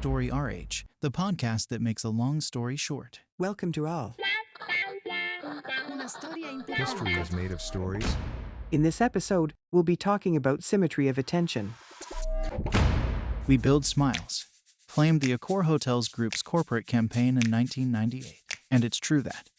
Story RH, the podcast that makes a long story short. Welcome to all. History is made of stories. In this episode, we'll be talking about symmetry of attention. We Build Smiles flamed the Accor Hotels Group's corporate campaign in 1998. And it's true that,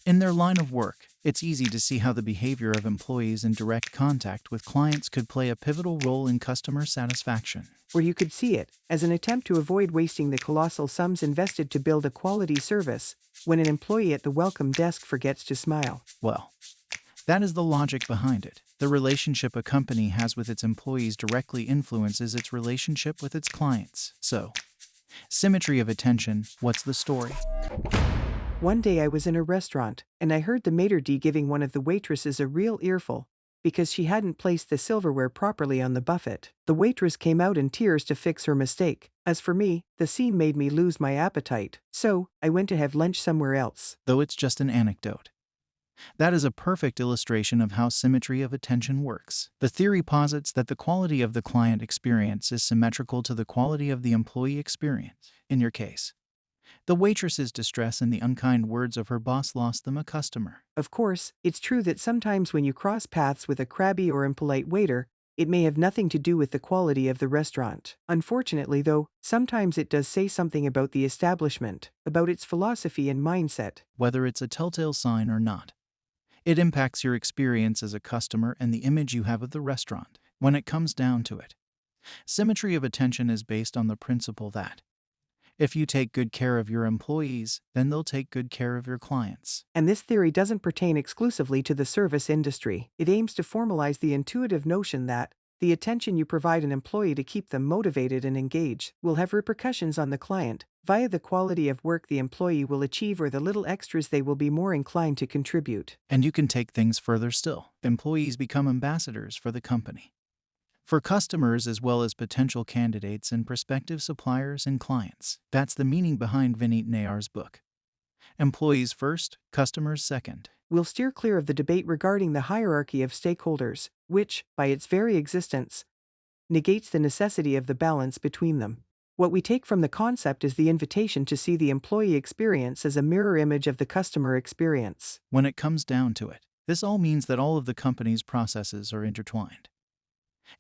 in their line of work, it's easy to see how the behavior of employees in direct contact with clients could play a pivotal role in customer satisfaction. Or you could see it as an attempt to avoid wasting the colossal sums invested to build a quality service when an employee at the welcome desk forgets to smile. Well, that is the logic behind it. The relationship a company has with its employees directly influences its relationship with its clients. So, symmetry of attention, what's the story? One day I was in a restaurant, and I heard the maitre d' giving one of the waitresses a real earful because she hadn't placed the silverware properly on the buffet. The waitress came out in tears to fix her mistake. As for me, the scene made me lose my appetite, so I went to have lunch somewhere else. Though it's just an anecdote. That is a perfect illustration of how symmetry of attention works. The theory posits that the quality of the client experience is symmetrical to the quality of the employee experience. In your case, the waitress's distress and the unkind words of her boss lost them a customer. Of course, it's true that sometimes when you cross paths with a crabby or impolite waiter, it may have nothing to do with the quality of the restaurant. Unfortunately, though, sometimes it does say something about the establishment, about its philosophy and mindset. Whether it's a telltale sign or not, it impacts your experience as a customer and the image you have of the restaurant. When it comes down to it, symmetry of attention is based on the principle that if you take good care of your employees, then they'll take good care of your clients. And this theory doesn't pertain exclusively to the service industry. It aims to formalize the intuitive notion that the attention you provide an employee to keep them motivated and engaged will have repercussions on the client via the quality of work the employee will achieve or the little extras they will be more inclined to contribute. And you can take things further still. Employees become ambassadors for the company, for customers as well as potential candidates and prospective suppliers and clients. That's the meaning behind Vineet Nayar's book, Employees First, Customers Second. We'll steer clear of the debate regarding the hierarchy of stakeholders, which, by its very existence, negates the necessity of the balance between them. What we take from the concept is the invitation to see the employee experience as a mirror image of the customer experience. When it comes down to it, this all means that all of the company's processes are intertwined,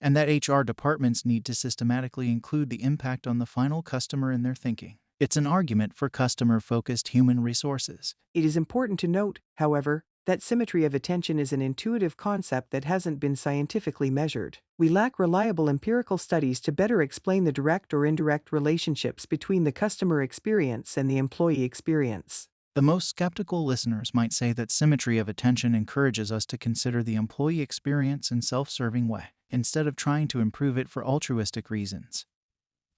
and that HR departments need to systematically include the impact on the final customer in their thinking. It's an argument for customer-focused human resources. It is important to note, however, that symmetry of attention is an intuitive concept that hasn't been scientifically measured. We lack reliable empirical studies to better explain the direct or indirect relationships between the customer experience and the employee experience. The most skeptical listeners might say that symmetry of attention encourages us to consider the employee experience in a self-serving way, instead of trying to improve it for altruistic reasons.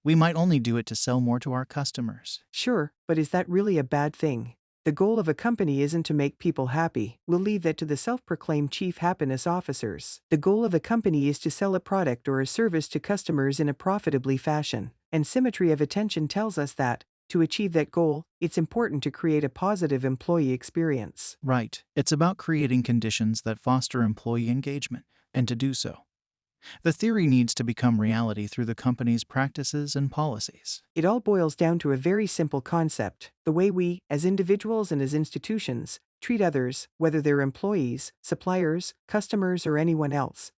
We might only do it to sell more to our customers. Sure, but is that really a bad thing? The goal of a company isn't to make people happy. We'll leave that to the self-proclaimed chief happiness officers. The goal of a company is to sell a product or a service to customers in a profitably fashion. And symmetry of attention tells us that, to achieve that goal, it's important to create a positive employee experience. Right. It's about creating conditions that foster employee engagement. And to do so, the theory needs to become reality through the company's practices and policies. It all boils down to a very simple concept: the way we, as individuals and as institutions, treat others, whether they're employees, suppliers, customers, or anyone else,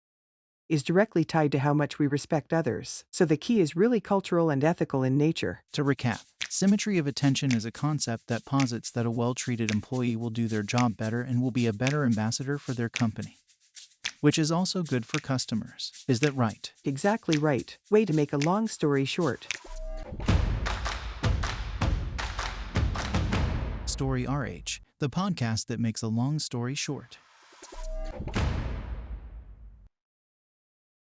is directly tied to how much we respect others. So the key is really cultural and ethical in nature. To recap, symmetry of attention is a concept that posits that a well-treated employee will do their job better and will be a better ambassador for their company, which is also good for customers. Is that right? Exactly right. Way to make a long story short. Story RH, the podcast that makes a long story short.